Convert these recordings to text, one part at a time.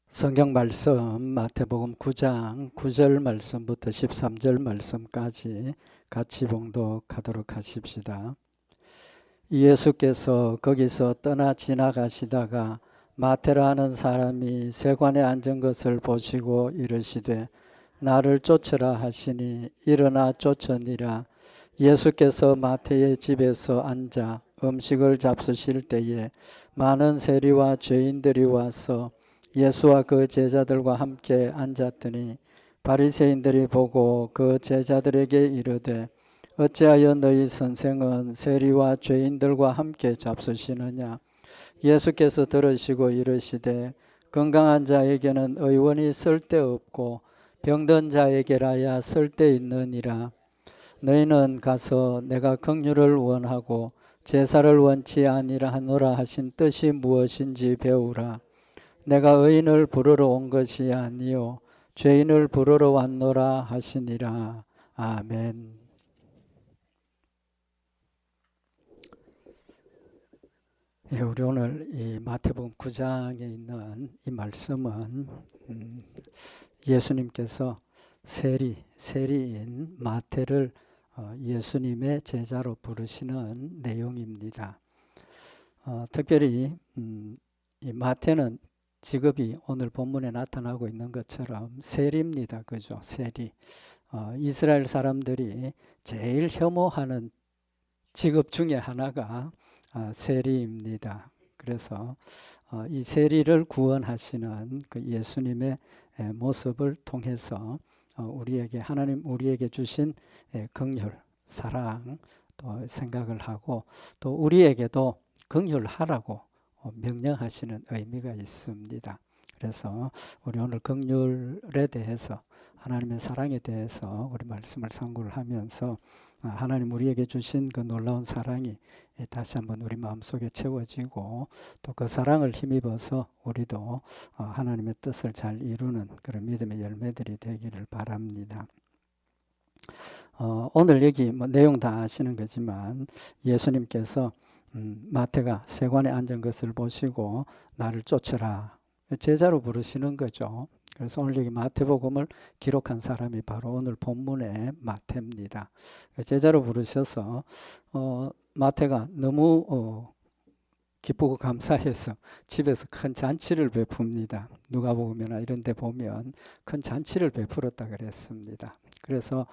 성경 말씀 마태복음 9장 9절 말씀부터 13절 말씀까지 같이 봉독하도록 하십시다. 예수께서 거기서 떠나 지나가시다가 마태라는 사람이 세관에 앉은 것을 보시고 이르시되 나를 쫓으라 하시니 일어나 쫓으니라. 예수께서 마태의 집에서 앉아 음식을 잡수실 때에 많은 세리와 죄인들이 와서 예수와 그 제자들과 함께 앉았더니 바리새인들이 보고 그 제자들에게 이르되 어찌하여 너희 선생은 세리와 죄인들과 함께 잡수시느냐. 예수께서 들으시고 이르시되 건강한 자에게는 의원이 쓸데없고 병든 자에게라야 쓸데있느니라. 너희는 가서 내가 긍휼을 원하고 제사를 원치 아니하노라 하신 뜻이 무엇인지 배우라. 내가 의인을 부르러 온 것이 아니요 죄인을 부르러 왔노라 하시니라. 아멘. 예, 우리 오늘 이 마태복음 9장에 있는 이 말씀은 예수님께서 세리인 마태를 예수님의 제자로 부르시는 내용입니다. 특별히 이 마태는 직업이 오늘 본문에 나타나고 있는 것처럼 세리입니다. 그죠? 세리. 이스라엘 사람들이 제일 혐오하는 직업 중에 하나가 세리입니다. 그래서 이 세리를 구원하시는 그 예수님의 모습을 통해서 하나님 우리에게 주신 긍휼, 사랑 또 생각을 하고 또 우리에게도 긍휼하라고 명령하시는 의미가 있습니다. 그래서 우리 오늘 긍휼에 대해서 하나님의 사랑에 대해서 우리 말씀을 상고를 하면서 하나님 우리에게 주신 그 놀라운 사랑이 다시 한번 우리 마음속에 채워지고 또 그 사랑을 힘입어서 우리도 하나님의 뜻을 잘 이루는 그런 믿음의 열매들이 되기를 바랍니다. 오늘 여기 내용 다 아시는 거지만 예수님께서 마태가 세관에 앉은 것을 보시고 나를 쫓으라 제자로 부르시는 거죠. 그래서 오늘 여기 마태복음을 기록한 사람이 바로 오늘 본문의 마태입니다. 제자로 부르셔서 마태가 너무 기쁘고 감사해서 집에서 큰 잔치를 베풉니다. 누가복음이나 이런 데 보면 큰 잔치를 베풀었다 그랬습니다. 그래서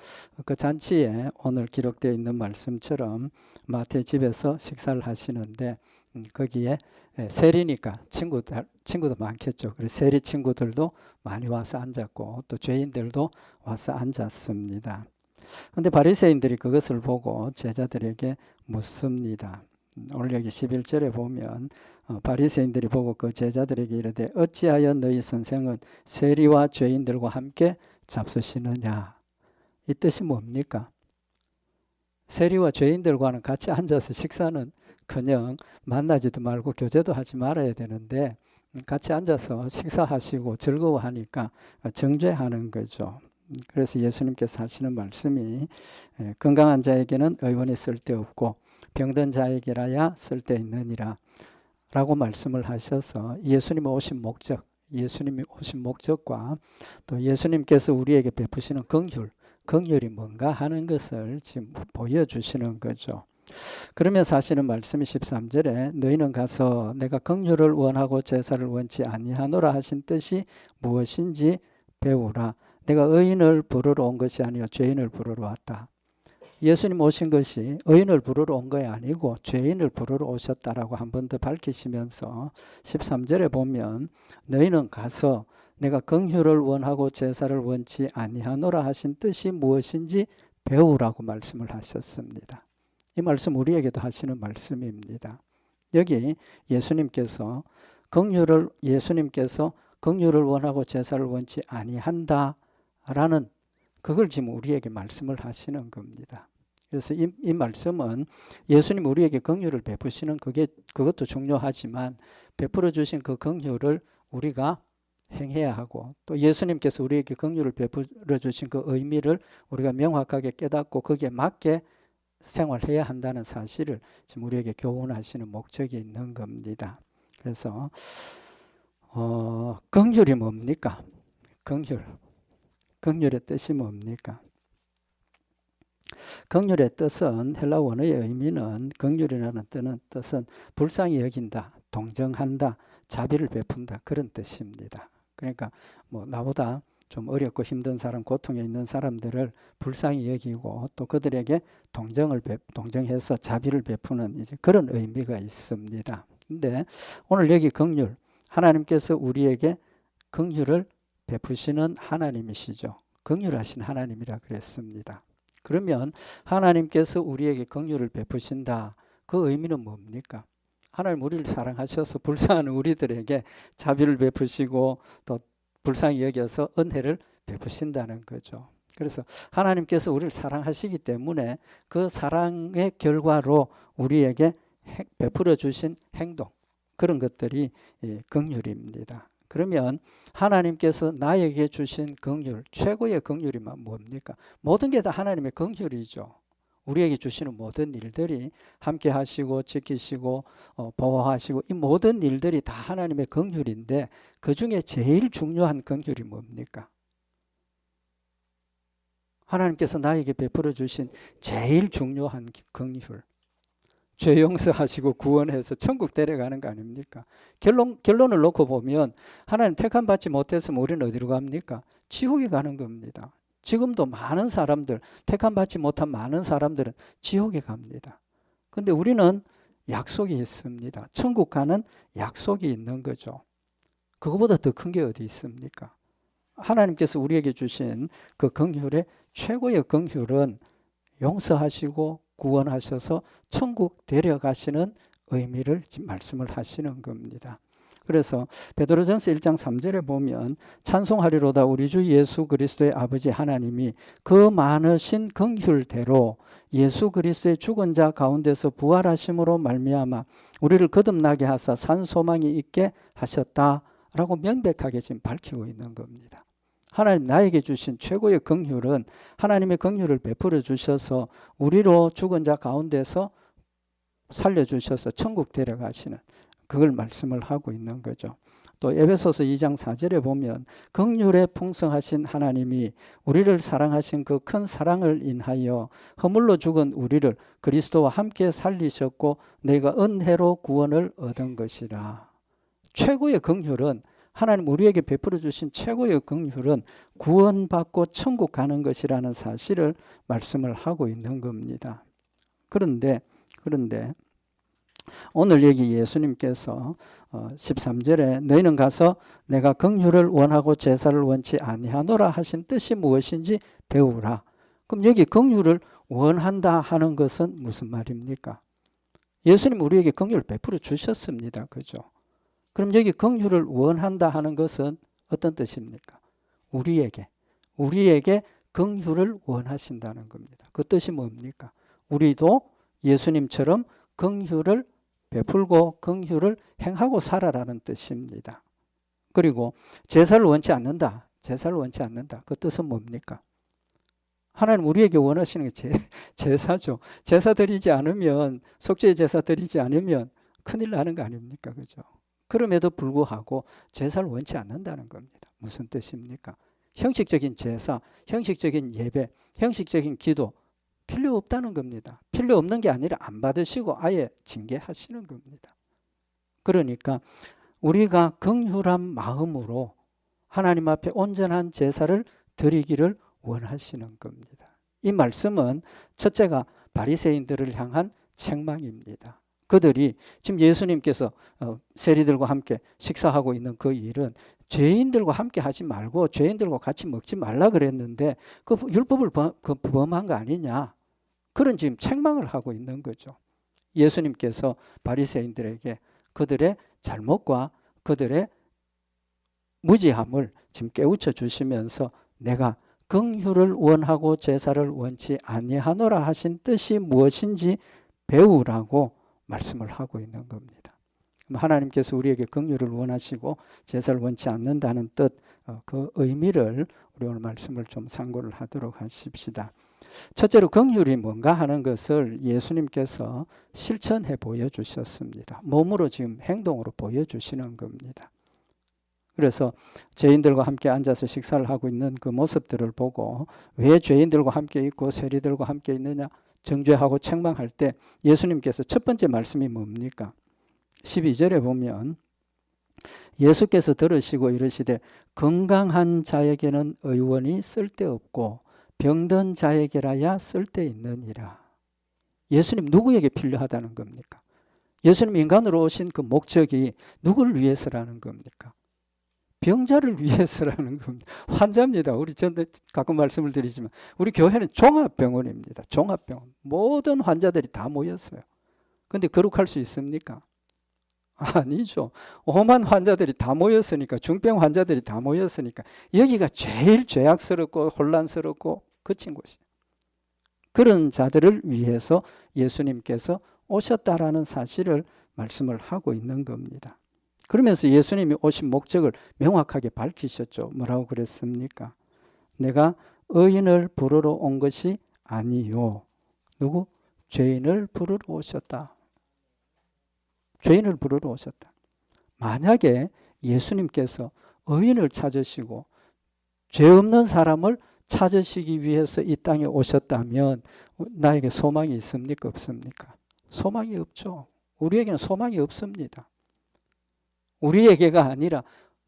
그 잔치에 오늘 기록되어 있는 말씀처럼 마태 집에서 식사를 하시는데 거기에 세리니까 친구도 많겠죠. 그래서 세리 친구들도 많이 와서 앉았고 또 죄인들도 와서 앉았습니다. 그런데 바리새인들이 그것을 보고 제자들에게 묻습니다. 오늘 여기 11절에 보면 바리새인들이 보고 그 제자들에게 이르되 어찌하여 너희 선생은 세리와 죄인들과 함께 잡수시느냐. 이 뜻이 뭡니까? 세리와 죄인들과는 같이 앉아서 식사는 그냥 만나지도 말고 교제도 하지 말아야 되는데 같이 앉아서 식사하시고 즐거워하니까 정죄하는 거죠. 그래서 예수님께서 하시는 말씀이 건강한 자에게는 의원이 쓸데없고 병든 자에게라야 쓸데있느니라 라고 말씀을 하셔서 예수님이 오신 목적과 또 예수님께서 우리에게 베푸시는 긍휼이 뭔가 하는 것을 지금 보여주시는 거죠. 그러면서 하시는 말씀이 13절에 너희는 가서 내가 긍휼을 원하고 제사를 원치 아니하노라 하신 뜻이 무엇인지 배우라. 내가 의인을 부르러 온 것이 아니요 죄인을 부르러 왔다. 예수님 오신 것이 의인을 부르러 온 것이 아니고 죄인을 부르러 오셨다라고 한 번 더 밝히시면서 13절에 보면 너희는 가서 내가 긍휼을 원하고 제사를 원치 아니하노라 하신 뜻이 무엇인지 배우라고 말씀을 하셨습니다. 이 말씀 우리에게도 하시는 말씀입니다. 여기 예수님께서 긍휼을 원하고 제사를 원치 아니한다라는 그걸 지금 우리에게 말씀을 하시는 겁니다. 그래서 이 말씀은 예수님 우리에게 긍휼을 베푸시는 그것도 중요하지만 베풀어 주신 그 긍휼을 우리가 행해야 하고 또 예수님께서 우리에게 긍휼을 베풀어 주신 그 의미를 우리가 명확하게 깨닫고 거기에 맞게 생활해야 한다는 사실을 지금 우리에게 교훈하시는 목적이 있는 겁니다. 그래서 긍휼이 뭡니까? 긍휼. 긍휼의 뜻이 뭡니까? 긍휼의 뜻은 헬라 원어의 의미는 긍휼이라는 뜻은 불쌍히 여긴다, 동정한다, 자비를 베푼다 그런 뜻입니다. 그러니까 뭐 나보다 좀 어렵고 힘든 사람, 고통에 있는 사람들을 불쌍히 여기고 또 그들에게 동정해서 자비를 베푸는 이제 그런 의미가 있습니다. 근데 오늘 여기 긍휼, 하나님께서 우리에게 긍휼을 베푸시는 하나님이시죠. 긍휼하신 하나님이라 그랬습니다. 그러면 하나님께서 우리에게 긍휼을 베푸신다. 그 의미는 뭡니까? 하나님 우리를 사랑하셔서 불쌍한 우리들에게 자비를 베푸시고 또 불쌍히 여겨서 은혜를 베푸신다는 거죠. 그래서 하나님께서 우리를 사랑하시기 때문에 그 사랑의 결과로 우리에게 베풀어 주신 행동, 그런 것들이 긍휼입니다. 그러면 하나님께서 나에게 주신 긍휼, 최고의 긍휼이 뭡니까? 모든 게 다 하나님의 긍휼이죠. 우리에게 주시는 모든 일들이 함께 하시고 지키시고 보호하시고 이 모든 일들이 다 하나님의 긍휼인데 그중에 제일 중요한 긍휼이 뭡니까? 하나님께서 나에게 베풀어 주신 제일 중요한 긍휼, 죄 용서하시고 구원해서 천국 데려가는 거 아닙니까? 결론을 놓고 보면 하나님 택함 받지 못했으면 우리는 어디로 갑니까? 지옥에 가는 겁니다. 지금도 많은 사람들, 택함 받지 못한 많은 사람들은 지옥에 갑니다. 근데 우리는 약속이 있습니다. 천국 가는 약속이 있는 거죠. 그거보다 더 큰 게 어디 있습니까? 하나님께서 우리에게 주신 그 긍휼의 최고의 긍휼은 용서하시고 구원하셔서 천국 데려가시는 의미를 지금 말씀을 하시는 겁니다. 그래서 베드로전서 1장 3절에 보면 찬송하리로다 우리 주 예수 그리스도의 아버지 하나님이 그 많으신 긍휼대로 예수 그리스도의 죽은 자 가운데서 부활하심으로 말미암아 우리를 거듭나게 하사 산 소망이 있게 하셨다라고 명백하게 지금 밝히고 있는 겁니다. 하나님 나에게 주신 최고의 긍휼은 하나님의 긍휼을 베풀어 주셔서 우리로 죽은 자 가운데서 살려주셔서 천국 데려가시는 그걸 말씀을 하고 있는 거죠. 또 에베소서 2장 4절에 보면 긍휼에 풍성하신 하나님이 우리를 사랑하신 그 큰 사랑을 인하여 허물로 죽은 우리를 그리스도와 함께 살리셨고 내가 은혜로 구원을 얻은 것이라. 최고의 긍휼은 하나님 우리에게 베풀어 주신 최고의 긍휼은 구원받고 천국 가는 것이라는 사실을 말씀을 하고 있는 겁니다. 그런데 오늘 여기 예수님께서 13절에 너희는 가서 내가 긍휼을 원하고 제사를 원치 아니하노라 하신 뜻이 무엇인지 배우라. 그럼 여기 긍휼을 원한다 하는 것은 무슨 말입니까? 예수님 우리에게 긍휼을 베풀어 주셨습니다. 그죠? 그럼 여기 긍휼을 원한다 하는 것은 어떤 뜻입니까? 우리에게 긍휼을 원하신다는 겁니다. 그 뜻이 뭡니까? 우리도 예수님처럼 긍휼을 베풀고 긍휼을 행하고 살아라는 뜻입니다. 그리고 제사를 원치 않는다. 그 뜻은 뭡니까? 하나님 우리에게 원하시는 게 제사죠. 제사 드리지 않으면 속죄의 제사 드리지 않으면 큰일 나는 거 아닙니까? 그죠? 그럼에도 불구하고 제사를 원치 않는다는 겁니다. 무슨 뜻입니까? 형식적인 제사, 형식적인 예배, 형식적인 기도 필요 없다는 겁니다. 필요 없는 게 아니라 안 받으시고 아예 징계하시는 겁니다. 그러니까 우리가 긍휼한 마음으로 하나님 앞에 온전한 제사를 드리기를 원하시는 겁니다. 이 말씀은 첫째가 바리새인들을 향한 책망입니다. 그들이 지금 예수님께서 세리들과 함께 식사하고 있는 그 일은 죄인들과 함께 하지 말고 죄인들과 같이 먹지 말라 그랬는데 그 율법을 범한 거 아니냐. 그런 지금 책망을 하고 있는 거죠. 예수님께서 바리새인들에게 그들의 잘못과 그들의 무지함을 지금 깨우쳐 주시면서 내가 긍휼을 원하고 제사를 원치 아니하노라 하신 뜻이 무엇인지 배우라고 말씀을 하고 있는 겁니다. 하나님께서 우리에게 긍휼을 원하시고 제사를 원치 않는다는 뜻, 그 의미를 우리 오늘 말씀을 좀 상고를 하도록 하십시다. 첫째로 긍휼이 뭔가 하는 것을 예수님께서 실천해 보여주셨습니다. 몸으로 지금 행동으로 보여주시는 겁니다. 그래서 죄인들과 함께 앉아서 식사를 하고 있는 그 모습들을 보고 왜 죄인들과 함께 있고 세리들과 함께 있느냐 정죄하고 책망할 때 예수님께서 첫 번째 말씀이 뭡니까? 12절에 보면 예수께서 들으시고 이르시되 건강한 자에게는 의원이 쓸데없고 병든 자에게라야 쓸데있느니라. 예수님 누구에게 필요하다는 겁니까? 예수님 인간으로 오신 그 목적이 누구를 위해서라는 겁니까? 병자를 위해서라는 겁니다. 환자입니다. 우리 전에 가끔 말씀을 드리지만 우리 교회는 종합병원입니다. 종합병원. 모든 환자들이 다 모였어요. 근데 거룩할 수 있습니까? 아니죠. 오만 환자들이 다 모였으니까, 중병 환자들이 다 모였으니까 여기가 제일 죄악스럽고 혼란스럽고 거친 곳이에요. 그런 자들을 위해서 예수님께서 오셨다라는 사실을 말씀을 하고 있는 겁니다. 그러면서 예수님이 오신 목적을 명확하게 밝히셨죠. 뭐라고 그랬습니까? 내가 의인을 부르러 온 것이 아니요. 누구? 죄인을 부르러 오셨다. 죄인을 부르러 오셨다. 만약에 예수님께서 의인을 찾으시고 죄 없는 사람을 찾으시기 위해서 이 땅에 오셨다면 나에게 소망이 있습니까? 없습니까? 소망이 없죠. 우리에게는 소망이 없습니다. 우리에게가 아니라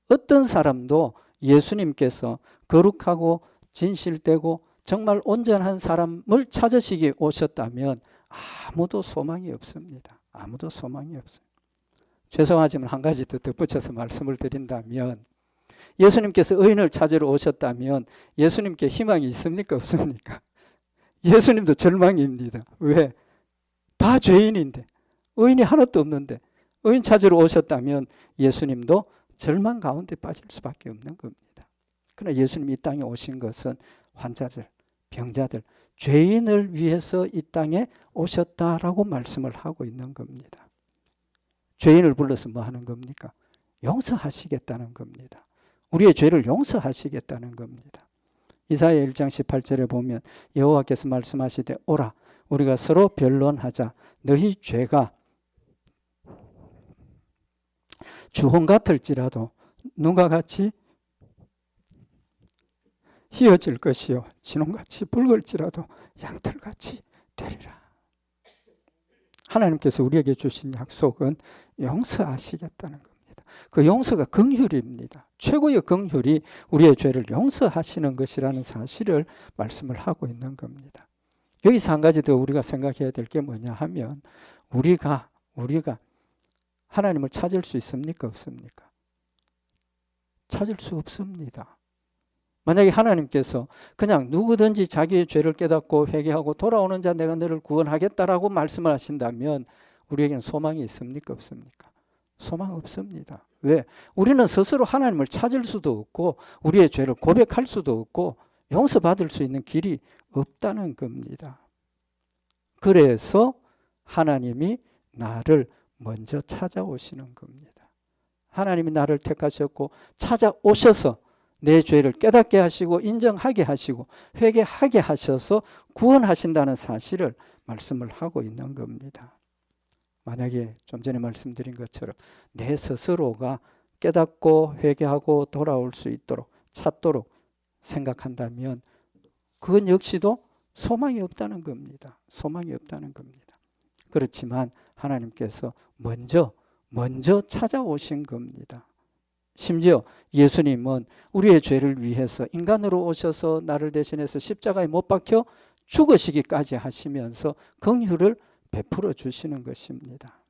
어떤 사람도 예수님께서 거룩하고 진실되고 정말 온전한 사람을 찾으시기 오셨다면 아무도 소망이 없습니다. 아무도 소망이 없어요. 죄송하지만 한 가지 더 덧붙여서 말씀을 드린다면 예수님께서 의인을 찾으러 오셨다면 예수님께 희망이 있습니까? 없습니까? 예수님도 절망입니다. 왜? 다 죄인인데 의인이 하나도 없는데 의인 찾으러 오셨다면 예수님도 절망 가운데 빠질 수밖에 없는 겁니다. 그러나 예수님이 이 땅에 오신 것은 환자들, 병자들, 죄인을 위해서 이 땅에 오셨다라고 말씀을 하고 있는 겁니다. 죄인을 불러서 뭐 하는 겁니까? 용서하시겠다는 겁니다. 우리의 죄를 용서하시겠다는 겁니다. 이사야 1장 18절에 보면 여호와께서 말씀하시되 오라 우리가 서로 변론하자 너희 죄가 주홍 같을지라도 눈과 같이 희어질 것이요 진홍같이 붉을지라도 양털같이 되리라. 하나님께서 우리에게 주신 약속은 용서하시겠다는 겁니다. 그 용서가 긍휼입니다. 최고의 긍휼이 우리의 죄를 용서하시는 것이라는 사실을 말씀을 하고 있는 겁니다. 여기서 한 가지 더 우리가 생각해야 될 게 뭐냐 하면 우리가 하나님을 찾을 수 있습니까? 없습니까? 찾을 수 없습니다. 만약에 하나님께서 그냥 누구든지 자기의 죄를 깨닫고 회개하고 돌아오는 자 내가 너를 구원하겠다라고 말씀을 하신다면 우리에게는 소망이 있습니까? 없습니까? 소망 없습니다. 왜? 우리는 스스로 하나님을 찾을 수도 없고 우리의 죄를 고백할 수도 없고 용서받을 수 있는 길이 없다는 겁니다. 그래서 하나님이 나를 먼저 찾아오시는 겁니다. 하나님이 나를 택하셨고 찾아오셔서 내 죄를 깨닫게 하시고 인정하게 하시고 회개하게 하셔서 구원하신다는 사실을 말씀을 하고 있는 겁니다. 만약에 좀 전에 말씀드린 것처럼 내 스스로가 깨닫고 회개하고 돌아올 수 있도록 찾도록 생각한다면 그건 역시도 소망이 없다는 겁니다. 소망이 없다는 겁니다. 그렇지만 하나님께서 먼저 찾아오신 겁니다. 심지어 예수님은 우리의 죄를 위해서 인간으로 오셔서 나를 대신해서 십자가에 못 박혀 죽으시기까지 하시면서 긍휼을 베풀어 주시는 것입니다.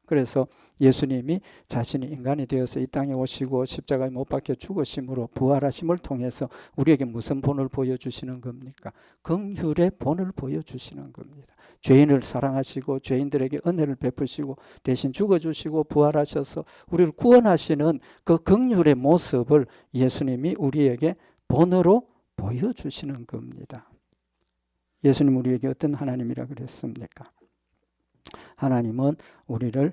그래서 예수님이 자신이 인간이 되어서 이 땅에 오시고 십자가에 못 박혀 죽으심으로 부활하심을 통해서 우리에게 무슨 본을 보여주시는 겁니까? 긍휼의 본을 보여주시는 겁니다. 죄인을 사랑하시고 죄인들에게 은혜를 베푸시고 대신 죽어주시고 부활하셔서 우리를 구원하시는 그 긍휼의 모습을 예수님이 우리에게 본으로 보여주시는 겁니다. 예수님 우리에게 어떤 하나님이라 그랬습니까? 하나님은 우리를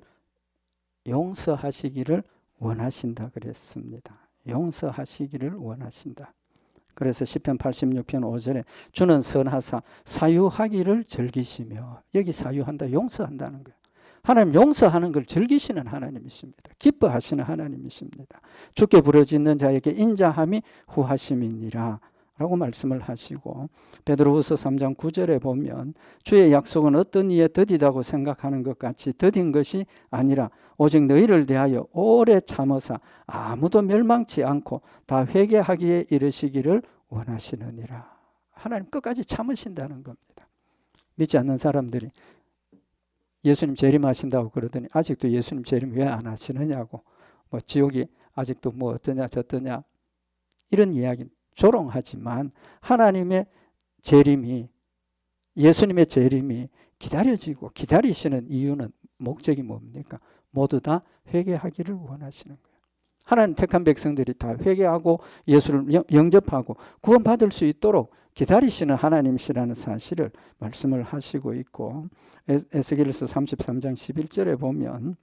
용서하시기를 원하신다 그랬습니다. 용서하시기를 원하신다. 그래서 시편 86편 5절에 주는 선하사 사유하기를 즐기시며 여기 사유한다 용서한다는 거예요. 하나님 용서하는 걸 즐기시는 하나님이십니다. 기뻐하시는 하나님이십니다. 주께 부르짖는 자에게 인자함이 후하심이니라 라고 말씀을 하시고, 베드로후서 3장 9절에 보면 주의 약속은 어떤 이에 더디다고 생각하는 것 같이 더딘 것이 아니라 오직 너희를 대하여 오래 참으사 아무도 멸망치 않고 다 회개하기에 이르시기를 원하시느니라. 하나님 끝까지 참으신다는 겁니다. 믿지 않는 사람들이 예수님 재림하신다고 그러더니 아직도 예수님 재림 왜 안 하시느냐고, 뭐 지옥이 아직도 뭐 어떠냐 저떠냐 이런 이야기 조롱하지만, 하나님의 재림이, 예수님의 재림이 기다려지고 기다리시는 이유는, 목적이 뭡니까? 모두 다 회개하기를 원하시는 거예요. 하나님 택한 백성들이 다 회개하고 예수를 영접하고 구원받을 수 있도록 기다리시는 하나님이시라는 사실을 말씀을 하시고 있고, 에스겔서 33장 11절에 보면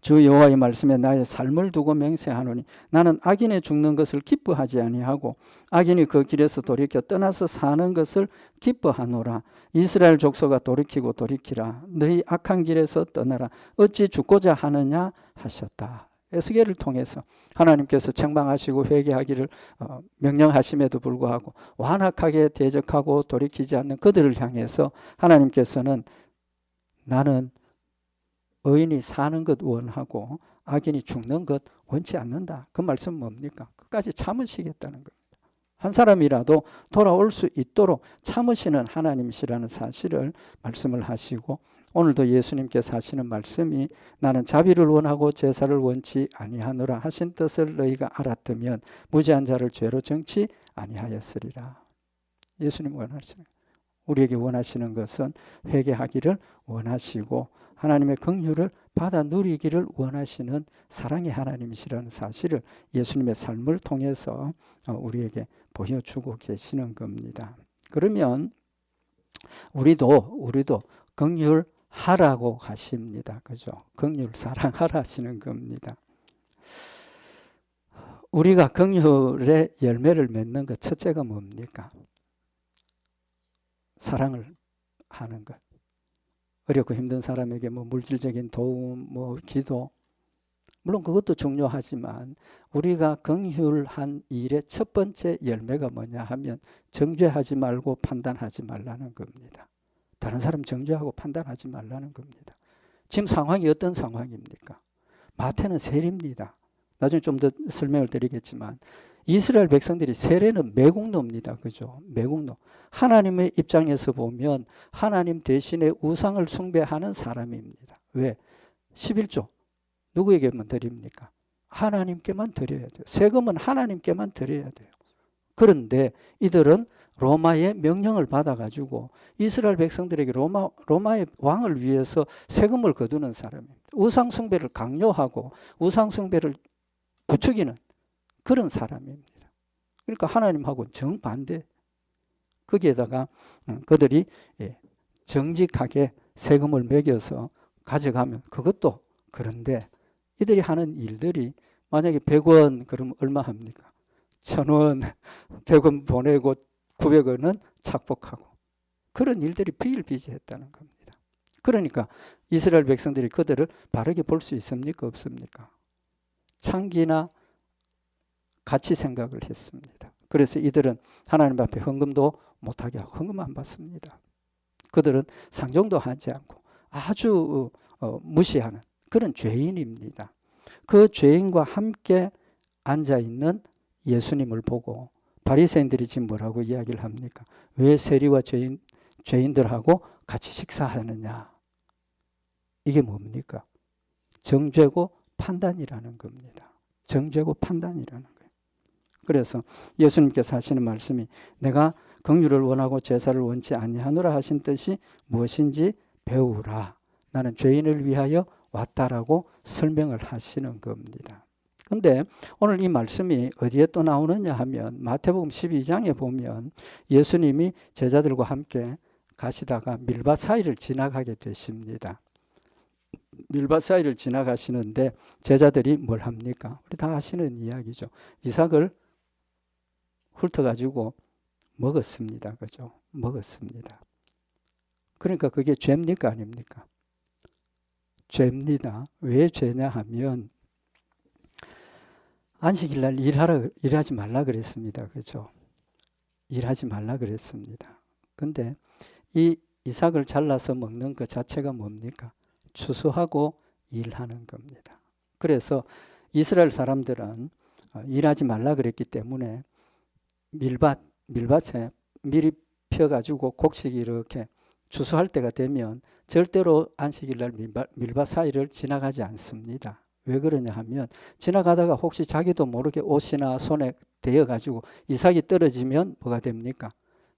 주 여호와의 말씀에 나의 삶을 두고 맹세하노니 나는 악인이 죽는 것을 기뻐하지 아니하고 악인이 그 길에서 돌이켜 떠나서 사는 것을 기뻐하노라. 이스라엘 족속아 돌이키고 돌이키라. 너희 악한 길에서 떠나라. 어찌 죽고자 하느냐 하셨다. 에스겔을 통해서 하나님께서 책망하시고 회개하기를 명령하심에도 불구하고 완악하게 대적하고 돌이키지 않는 그들을 향해서 하나님께서는 나는 의인이 사는 것 원하고 악인이 죽는 것 원치 않는다. 그 말씀은 뭡니까? 끝까지 참으시겠다는 겁니다. 한 사람이라도 돌아올 수 있도록 참으시는 하나님이시라는 사실을 말씀을 하시고, 오늘도 예수님께서 하시는 말씀이 나는 자비를 원하고 제사를 원치 아니하노라 하신 뜻을 너희가 알았다면 무죄한 자를 죄로 정치 아니하였으리라. 예수님 원하시는, 우리에게 원하시는 것은 회개하기를 원하시고 하나님의 긍휼을 받아 누리기를 원하시는 사랑의 하나님이시라는 사실을 예수님의 삶을 통해서 우리에게 보여주고 계시는 겁니다. 그러면 우리도 긍휼하라고 하십니다. 그죠? 긍휼 사랑하라 하시는 겁니다. 우리가 긍휼의 열매를 맺는 것 첫째가 뭡니까? 사랑을 하는 것. 어렵고 힘든 사람에게 뭐 물질적인 도움, 뭐 기도, 물론 그것도 중요하지만 우리가 긍휼한 일의 첫 번째 열매가 뭐냐 하면 정죄하지 말고 판단하지 말라는 겁니다. 다른 사람 정죄하고 판단하지 말라는 겁니다. 지금 상황이 어떤 상황입니까? 마태는 세리입니다. 나중에 좀 더 설명을 드리겠지만 이스라엘 백성들이 세례는 매국노입니다. 그죠? 매국노. 하나님의 입장에서 보면 하나님 대신에 우상을 숭배하는 사람입니다. 왜? 11조 누구에게만 드립니까? 하나님께만 드려야 돼요. 세금은 하나님께만 드려야 돼요. 그런데 이들은 로마의 명령을 받아가지고 이스라엘 백성들에게 로마의 왕을 위해서 세금을 거두는 사람입니다. 우상 숭배를 강요하고 우상 숭배를 부추기는 그런 사람입니다. 그러니까 하나님하고는 정반대. 거기에다가 그들이 정직하게 세금을 매겨서 가져가면 그것도 그런데 이들이 하는 일들이 만약에 100원 그러면 얼마 합니까? 1000원, 100원 보내고 900원은 착복하고 그런 일들이 비일비재했다는 겁니다. 그러니까 이스라엘 백성들이 그들을 바르게 볼 수 있습니까? 없습니까? 창기나 같이 생각을 했습니다. 그래서 이들은 하나님 앞에 헌금도 못하게 하고 헌금 안 받습니다. 그들은 상종도 하지 않고 아주 무시하는 그런 죄인입니다. 그 죄인과 함께 앉아있는 예수님을 보고 바리새인들이 지금 뭐라고 이야기를 합니까? 왜 세리와 죄인들하고 같이 식사하느냐? 이게 뭡니까? 정죄고 판단이라는 겁니다. 정죄고 판단이라는 거예요. 그래서 예수님께서 하시는 말씀이 내가 긍휼을 원하고 제사를 원치 아니하노라 하신 뜻이 무엇인지 배우라. 나는 죄인을 위하여 왔다라고 설명을 하시는 겁니다. 근데 오늘 이 말씀이 어디에 또 나오느냐 하면 마태복음 12장에 보면 예수님이 제자들과 함께 가시다가 밀밭 사이를 지나가게 되십니다. 밀밭 사이를 지나가시는데 제자들이 뭘 합니까? 우리 다 아시는 이야기죠. 이삭을 훑어가지고 먹었습니다. 그죠? 먹었습니다. 그러니까 그게 죄입니까? 아닙니까? 죄입니다. 왜 죄냐 하면 안식일날 일하지 말라 그랬습니다. 그죠? 일하지 말라 그랬습니다. 근데 이 이삭을 잘라서 먹는 것 자체가 뭡니까? 추수하고 일하는 겁니다. 그래서 이스라엘 사람들은 일하지 말라 그랬기 때문에 밀밭에 밀이 펴가지고 곡식이 이렇게 추수할 때가 되면 절대로 안식일날 밀밭 사이를 지나가지 않습니다. 왜 그러냐 하면 지나가다가 혹시 자기도 모르게 옷이나 손에 대어가지고 이삭이 떨어지면 뭐가 됩니까?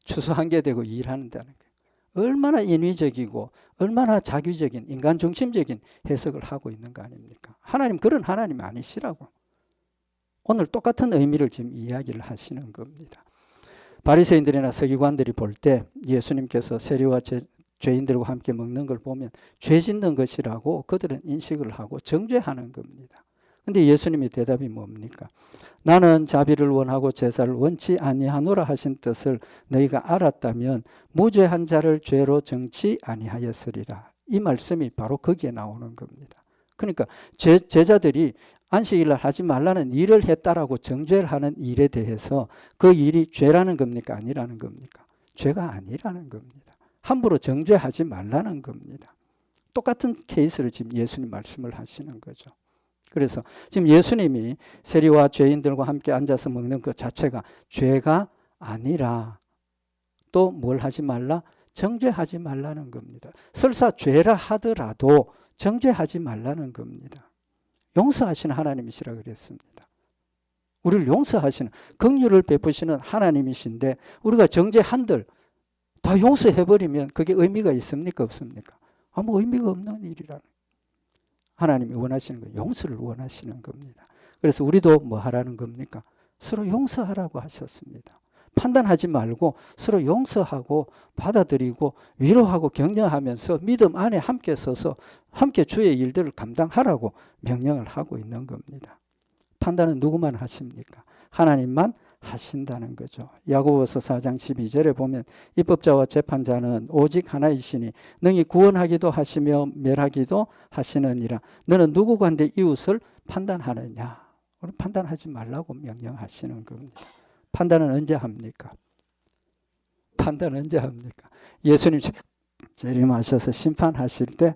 추수한 게 되고 일한다는 거예요. 얼마나 인위적이고 얼마나 자규적인 인간 중심적인 해석을 하고 있는 거 아닙니까? 하나님 그런 하나님 아니시라고. 오늘 똑같은 의미를 지금 이야기를 하시는 겁니다. 바리새인들이나 서기관들이 볼 때 예수님께서 세리와 죄인들과 함께 먹는 걸 보면 죄 짓는 것이라고 그들은 인식을 하고 정죄하는 겁니다. 근데 예수님의 대답이 뭡니까? 나는 자비를 원하고 제사를 원치 아니하노라 하신 뜻을 너희가 알았다면 무죄한 자를 죄로 정치 아니하였으리라. 이 말씀이 바로 거기에 나오는 겁니다. 그러니까 제자들이 안식일날 하지 말라는 일을 했다라고 정죄를 하는 일에 대해서 그 일이 죄라는 겁니까? 아니라는 겁니까? 죄가 아니라는 겁니다. 함부로 정죄하지 말라는 겁니다. 똑같은 케이스를 지금 예수님 말씀을 하시는 거죠. 그래서 지금 예수님이 세리와 죄인들과 함께 앉아서 먹는 것 자체가 죄가 아니라 또 뭘 하지 말라? 정죄하지 말라는 겁니다. 설사 죄라 하더라도 정죄하지 말라는 겁니다. 용서하시는 하나님이시라 그랬습니다. 우리를 용서하시는 긍휼을 베푸시는 하나님이신데 우리가 정죄한들 다 용서해버리면 그게 의미가 있습니까? 없습니까? 아무 의미가 없는 일이라는 하나님이 원하시는 거 용서를 원하시는 겁니다. 그래서 우리도 뭐 하라는 겁니까? 서로 용서하라고 하셨습니다. 판단하지 말고 서로 용서하고 받아들이고 위로하고 격려하면서 믿음 안에 함께 서서 함께 주의 일들을 감당하라고 명령을 하고 있는 겁니다. 판단은 누구만 하십니까? 하나님만 하신다는 거죠. 야고보서 4장 12절에 보면 입법자와 재판자는 오직 하나이시니 능히 구원하기도 하시며 멸하기도 하시느니라. 너는 누구 관대 이웃을 판단하느냐? 우리 판단하지 말라고 명령하시는 겁니다. 판단은 언제 합니까? 판단은 언제 합니까? 예수님 재림하셔서 심판하실 때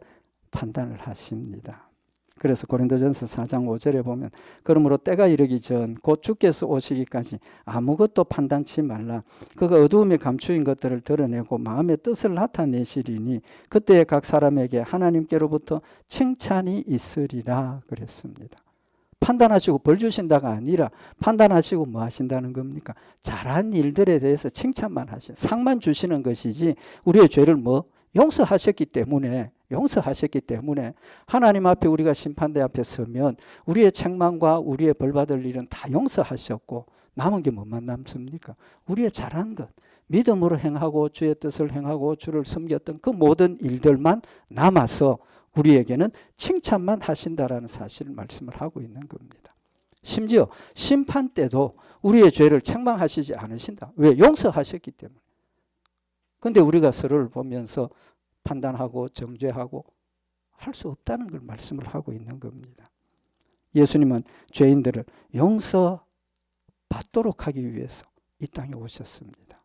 판단을 하십니다. 그래서 고린도전서 4장 5절에 보면 그러므로 때가 이르기 전 곧 주께서 오시기까지 아무것도 판단치 말라. 그가 어두움에 감추인 것들을 드러내고 마음의 뜻을 나타내시리니 그때에 각 사람에게 하나님께로부터 칭찬이 있으리라 그랬습니다. 판단하시고 벌 주신다가 아니라 판단하시고 뭐 하신다는 겁니까? 잘한 일들에 대해서 칭찬만 하시는 상만 주시는 것이지 우리의 죄를 뭐 용서하셨기 때문에 하나님 앞에 우리가 심판대 앞에 서면 우리의 책망과 우리의 벌받을 일은 다 용서하셨고 남은 게 뭐만 남습니까? 우리의 잘한 것 믿음으로 행하고 주의 뜻을 행하고 주를 섬겼던 그 모든 일들만 남아서 우리에게는 칭찬만 하신다라는 사실을 말씀을 하고 있는 겁니다. 심지어 심판 때도 우리의 죄를 책망하시지 않으신다. 왜? 용서하셨기 때문에. 그런데 우리가 서로를 보면서 판단하고 정죄하고 할 수 없다는 걸 말씀을 하고 있는 겁니다. 예수님은 죄인들을 용서받도록 하기 위해서 이 땅에 오셨습니다.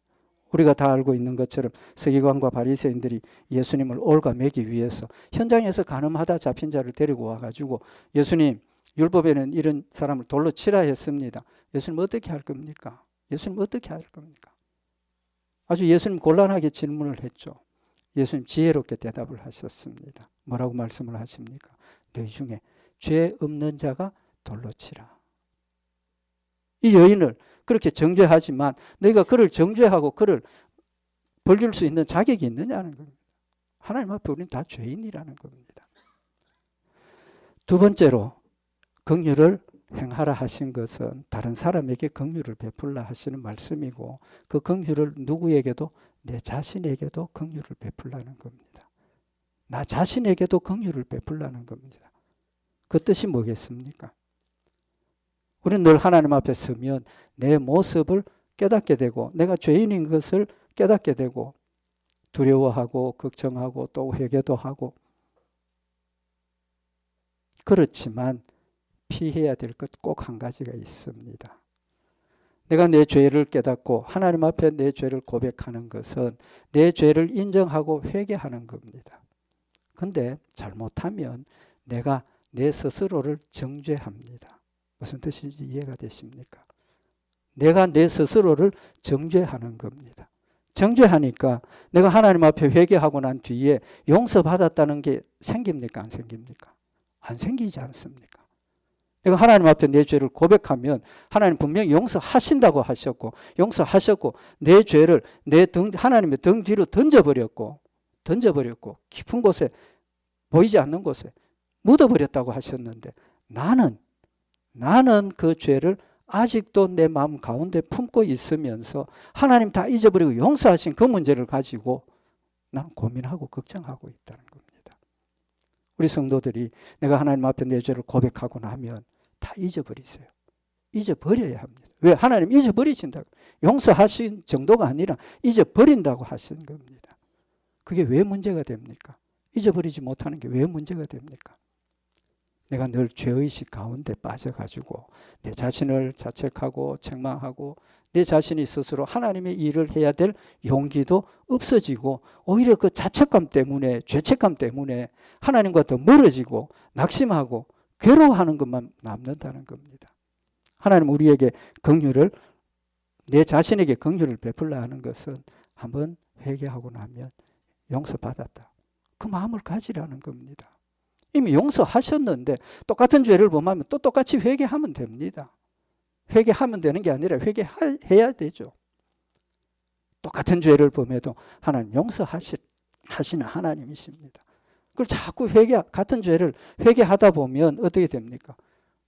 우리가 다 알고 있는 것처럼 서기관과 바리새인들이 예수님을 올가매기 위해서 현장에서 간음하다 잡힌 자를 데리고 와가지고 예수님 율법에는 이런 사람을 돌로 치라 했습니다. 예수님 어떻게 할 겁니까? 예수님 어떻게 할 겁니까? 아주 예수님 곤란하게 질문을 했죠. 예수님 지혜롭게 대답을 하셨습니다. 뭐라고 말씀을 하십니까? 너희 중에 죄 없는 자가 돌로 치라. 이 여인을 그렇게 정죄하지만 너희가 그를 정죄하고 그를 벌줄 수 있는 자격이 있느냐는 겁니다. 하나님 앞에 우리는 다 죄인이라는 겁니다. 두 번째로 긍휼을 행하라 하신 것은 다른 사람에게 긍휼을 베풀라 하시는 말씀이고 그 긍휼을 누구에게도 내 자신에게도 긍휼을 베풀라는 겁니다. 나 자신에게도 긍휼을 베풀라는 겁니다. 그 뜻이 뭐겠습니까? 우리는 늘 하나님 앞에 서면 내 모습을 깨닫게 되고 내가 죄인인 것을 깨닫게 되고 두려워하고 걱정하고 또 회개도 하고 그렇지만 피해야 될 것 꼭 한 가지가 있습니다. 내가 내 죄를 깨닫고 하나님 앞에 내 죄를 고백하는 것은 내 죄를 인정하고 회개하는 겁니다. 근데 잘못하면 내가 내 스스로를 정죄합니다. 무슨 뜻인지 이해가 되십니까? 내가 내 스스로를 정죄하는 겁니다. 정죄하니까 내가 하나님 앞에 회개하고 난 뒤에 용서받았다는 게 생깁니까? 안 생깁니까? 안 생기지 않습니까? 내가 하나님 앞에 내 죄를 고백하면 하나님 분명히 용서하신다고 하셨고 용서하셨고 내 죄를 하나님의 등 뒤로 던져버렸고 깊은 곳에 보이지 않는 곳에 묻어버렸다고 하셨는데 나는 그 죄를 아직도 내 마음 가운데 품고 있으면서 하나님 다 잊어버리고 용서하신 그 문제를 가지고 난 고민하고 걱정하고 있다는 겁니다. 우리 성도들이 내가 하나님 앞에 내 죄를 고백하고 나면 다 잊어버리세요. 잊어버려야 합니다. 왜? 하나님 잊어버리신다고. 용서하신 정도가 아니라 잊어버린다고 하신 겁니다. 그게 왜 문제가 됩니까? 잊어버리지 못하는 게 왜 문제가 됩니까? 내가 늘 죄의식 가운데 빠져가지고 내 자신을 자책하고 책망하고 내 자신이 스스로 하나님의 일을 해야 될 용기도 없어지고 오히려 그 자책감 때문에 죄책감 때문에 하나님과 더 멀어지고 낙심하고 괴로워하는 것만 남는다는 겁니다. 하나님 우리에게 긍휼을 내 자신에게 긍휼을 베풀라 하는 것은 한번 회개하고 나면 용서받았다. 그 마음을 가지라는 겁니다. 이미 용서하셨는데 똑같은 죄를 범하면 또 똑같이 회개하면 됩니다. 회개하면 되는 게 아니라 회개해야 되죠. 똑같은 죄를 범해도 하나님 용서하시는 하나님이십니다. 그걸 자꾸 같은 죄를 회개하다 보면 어떻게 됩니까?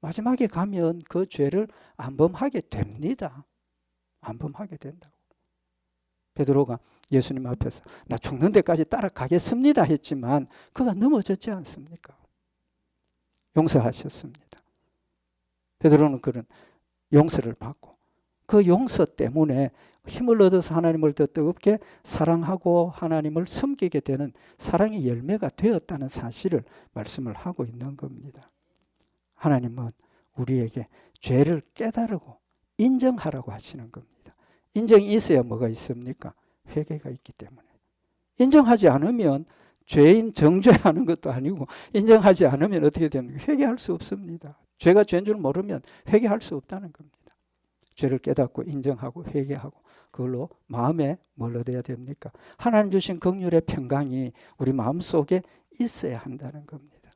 마지막에 가면 그 죄를 안 범하게 됩니다. 안 범하게 된다고. 베드로가 예수님 앞에서 나 죽는 데까지 따라가겠습니다 했지만 그가 넘어졌지 않습니까? 용서하셨습니다. 베드로는 그런 용서를 받고 그 용서 때문에 힘을 얻어서 하나님을 더 뜨겁게 사랑하고 하나님을 섬기게 되는 사랑의 열매가 되었다는 사실을 말씀을 하고 있는 겁니다. 하나님은 우리에게 죄를 깨달고 인정하라고 하시는 겁니다. 인정이 있어야 뭐가 있습니까? 회개가 있기 때문에. 인정하지 않으면 죄인 정죄하는 것도 아니고 인정하지 않으면 어떻게 됩니까? 회개할 수 없습니다. 죄가 죄인 줄 모르면 회개할 수 없다는 겁니다. 죄를 깨닫고 인정하고 회개하고 그걸로 마음에 뭘 얻어야 됩니까? 하나님 주신 긍휼의 평강이 우리 마음속에 있어야 한다는 겁니다.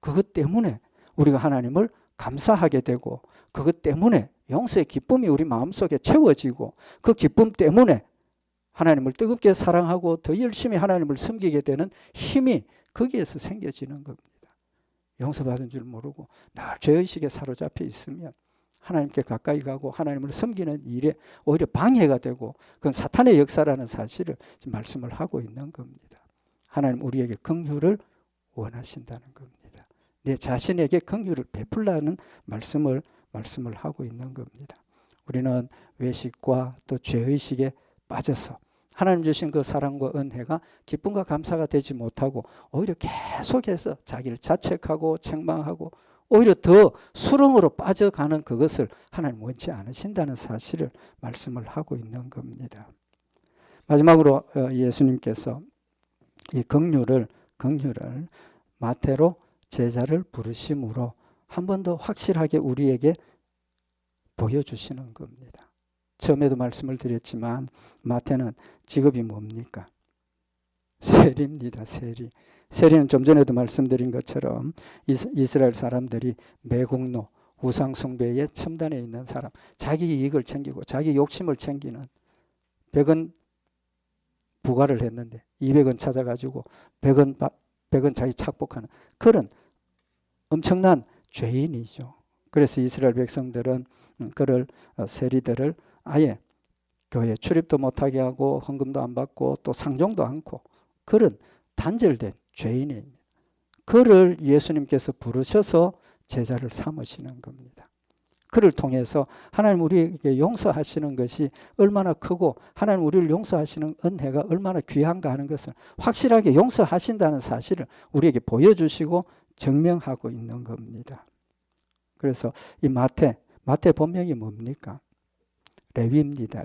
그것 때문에 우리가 하나님을 감사하게 되고 그것 때문에 용서의 기쁨이 우리 마음속에 채워지고 그 기쁨 때문에 하나님을 뜨겁게 사랑하고 더 열심히 하나님을 섬기게 되는 힘이 거기에서 생겨지는 겁니다. 용서받은 줄 모르고 늘 죄의식에 사로잡혀 있으면 하나님께 가까이 가고 하나님을 섬기는 일에 오히려 방해가 되고 그건 사탄의 역사라는 사실을 지금 말씀을 하고 있는 겁니다. 하나님 우리에게 긍휼을 원하신다는 겁니다. 내 자신에게 긍휼을 베풀라는 말씀을 하고 있는 겁니다. 우리는 외식과 또 죄의식에 빠져서 하나님 주신 그 사랑과 은혜가 기쁨과 감사가 되지 못하고 오히려 계속해서 자기를 자책하고 책망하고 오히려 더 수렁으로 빠져가는 그것을 하나님 원치 않으신다는 사실을 말씀을 하고 있는 겁니다. 마지막으로 예수님께서 이 긍휼을 마태로 제자를 부르심으로 한 번 더 확실하게 우리에게 보여주시는 겁니다. 처음에도 말씀을 드렸지만 마태는 직업이 뭡니까? 세리입니다. 세리. 세리는 좀 전에도 말씀드린 것처럼 이스라엘 사람들이 매국노, 우상숭배의 첨단에 있는 사람, 자기 이익을 챙기고 자기 욕심을 챙기는 100원 부과를 했는데 200원 찾아가지고 100원 자기 착복하는 그런 엄청난 죄인이죠. 그래서 이스라엘 백성들은 그를 세리들을 아예 교회에 출입도 못하게 하고 헌금도 안 받고 또 상종도 않고 그런 단절된 죄인입니다. 그를 예수님께서 부르셔서 제자를 삼으시는 겁니다. 그를 통해서 하나님 우리에게 용서하시는 것이 얼마나 크고 하나님 우리를 용서하시는 은혜가 얼마나 귀한가 하는 것을 확실하게 용서하신다는 사실을 우리에게 보여주시고 증명하고 있는 겁니다. 그래서 이 마태 본명이 뭡니까? 레위입니다.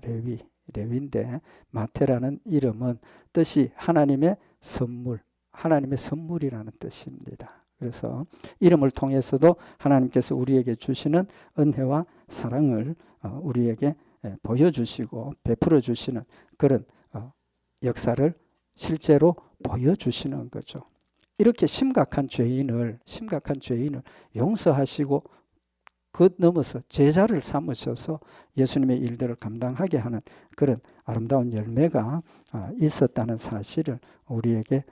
레위인데 마태라는 이름은 뜻이 하나님의 선물이라는 뜻입니다. 그래서 이름을 통해서도 하나님께서 우리에게 주시는 은혜와 사랑을 우리에게 보여주시고 베풀어 주시는 그런 역사를 실제로 보여주시는 거죠. 이렇게 심각한 죄인을 용서하시고 그 넘어서 제자를 삼으셔서 예수님의 일들을 감당하게 하는 그런 아름다운 열매가 있었다는 사실을 우리에게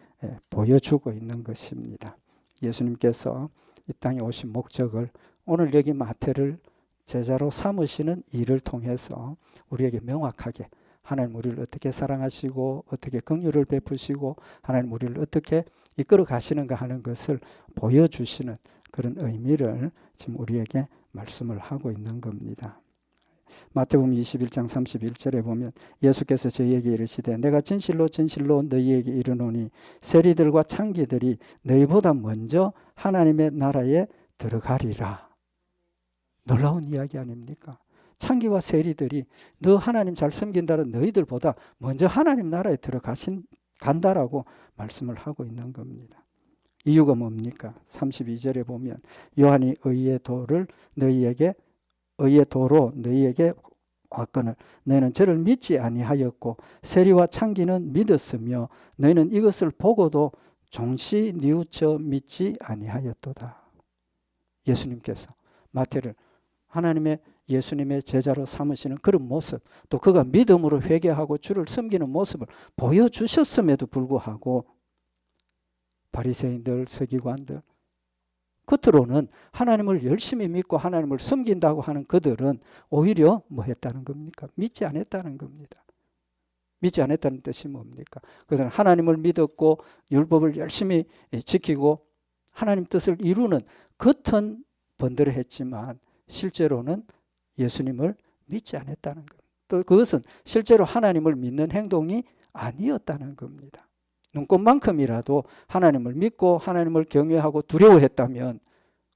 보여주고 있는 것입니다. 예수님께서 이 땅에 오신 목적을 오늘 여기 마태를 제자로 삼으시는 일을 통해서 우리에게 명확하게 하나님 우리를 어떻게 사랑하시고 어떻게 긍휼을 베푸시고 하나님 우리를 어떻게 이끌어 가시는가 하는 것을 보여주시는 그런 의미를 지금 우리에게 말씀을 하고 있는 겁니다. 마태복음 21장 31절에 보면 예수께서 저희에게 이르시되 내가 진실로 너희에게 이르노니 세리들과 창기들이 너희보다 먼저 하나님의 나라에 들어가리라. 놀라운 이야기 아닙니까? 창기와 세리들이 너 하나님 잘 섬긴다는 너희들보다 먼저 하나님 나라에 간다라고 말씀을 하고 있는 겁니다. 이유가 뭡니까? 32절에 보면 요한이 의의 도로 너희에게 왔거늘 너희는 저를 믿지 아니하였고 세리와 창기는 믿었으며 너희는 이것을 보고도 종시 뉘우쳐 믿지 아니하였도다. 예수님께서 마태를 예수님의 제자로 삼으시는 그런 모습, 또 그가 믿음으로 회개하고 주를 섬기는 모습을 보여주셨음에도 불구하고 바리새인들, 서기관들, 겉으로는 하나님을 열심히 믿고 하나님을 섬긴다고 하는 그들은 오히려 뭐 했다는 겁니까? 믿지 않았다는 겁니다. 믿지 않았다는 뜻이 뭡니까? 그들은 하나님을 믿었고 율법을 열심히 지키고 하나님 뜻을 이루는 겉은 번들했지만 실제로는 예수님을 믿지 않았다는 겁니다. 또 그것은 실제로 하나님을 믿는 행동이 아니었다는 겁니다. 눈꽃만큼이라도 하나님을 믿고 하나님을 경외하고 두려워했다면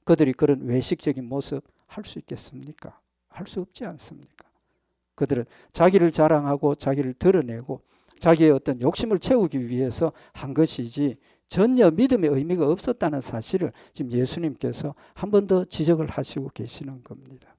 그들이 그런 외식적인 모습 할 수 있겠습니까? 할 수 없지 않습니까? 그들은 자기를 자랑하고 자기를 드러내고 자기의 어떤 욕심을 채우기 위해서 한 것이지 전혀 믿음의 의미가 없었다는 사실을 지금 예수님께서 한 번 더 지적을 하시고 계시는 겁니다.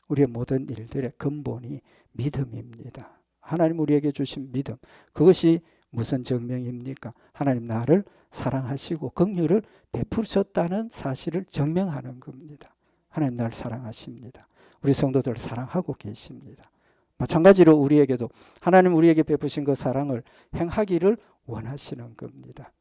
우리의 모든 일들의 근본이 믿음입니다. 하나님 우리에게 주신 믿음, 그것이 무슨 증명입니까? 하나님 나를 사랑하시고 긍휼을 베푸셨다는 사실을 증명하는 겁니다. 하나님 나를 사랑하십니다. 우리 성도들을 사랑하고 계십니다. 마찬가지로 우리에게도 하나님 우리에게 베푸신 그 사랑을 행하기를 원하시는 겁니다.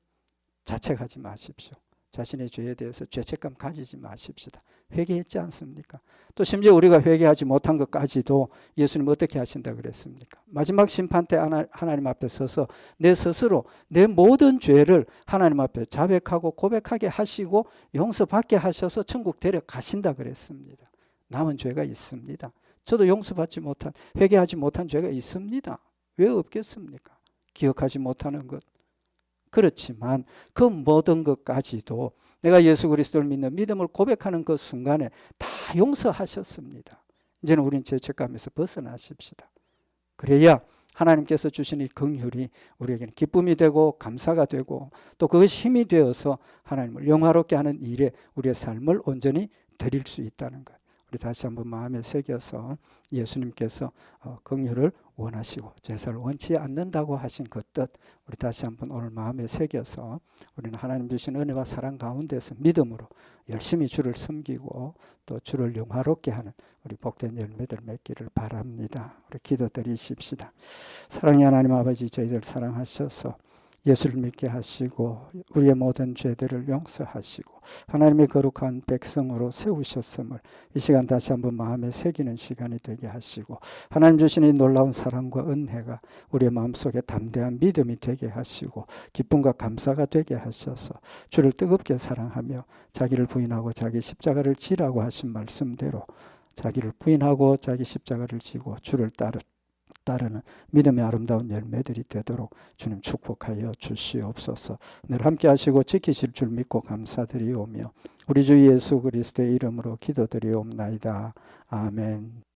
자책하지 마십시오. 자신의 죄에 대해서 죄책감 가지지 마십시다. 회개했지 않습니까? 또 심지어 우리가 회개하지 못한 것까지도 예수님 어떻게 하신다 그랬습니까? 마지막 심판 때 하나님 앞에 서서 내 스스로 내 모든 죄를 하나님 앞에 자백하고 고백하게 하시고 용서받게 하셔서 천국 데려가신다 그랬습니다. 남은 죄가 있습니다. 저도 용서받지 못한, 회개하지 못한 죄가 있습니다. 왜 없겠습니까? 기억하지 못하는 것. 그렇지만 그 모든 것까지도 내가 예수 그리스도를 믿는 믿음을 고백하는 그 순간에 다 용서하셨습니다. 이제는 우리는 죄책감에서 벗어나십시다. 그래야 하나님께서 주신 이 긍휼이 우리에게는 기쁨이 되고 감사가 되고 또 그것이 힘이 되어서 하나님을 영화롭게 하는 일에 우리의 삶을 온전히 드릴 수 있다는 것. 우리 다시 한번 마음에 새겨서 예수님께서 긍휼을 원하시고 제사를 원치 않는다고 하신 그 뜻 우리 다시 한번 오늘 마음에 새겨서 우리는 하나님 주신 은혜와 사랑 가운데서 믿음으로 열심히 주를 섬기고 또 주를 영화롭게 하는 우리 복된 열매들 맺기를 바랍니다. 우리 기도드리십시다. 사랑의 하나님 아버지, 저희들 사랑하셔서 예수를 믿게 하시고 우리의 모든 죄들을 용서하시고 하나님의 거룩한 백성으로 세우셨음을 이 시간 다시 한번 마음에 새기는 시간이 되게 하시고 하나님 주신 이 놀라운 사랑과 은혜가 우리의 마음속에 담대한 믿음이 되게 하시고 기쁨과 감사가 되게 하셔서 주를 뜨겁게 사랑하며 자기를 부인하고 자기 십자가를 지라고 하신 말씀대로 자기를 부인하고 자기 십자가를 지고 주를 따르는 믿음의 아름다운 열매들이 되도록 주님 축복하여 주시옵소서. 늘 함께 하시고 지키실 줄 믿고 감사드리오며 우리 주 예수 그리스도의 이름으로 기도드리옵나이다. 아멘.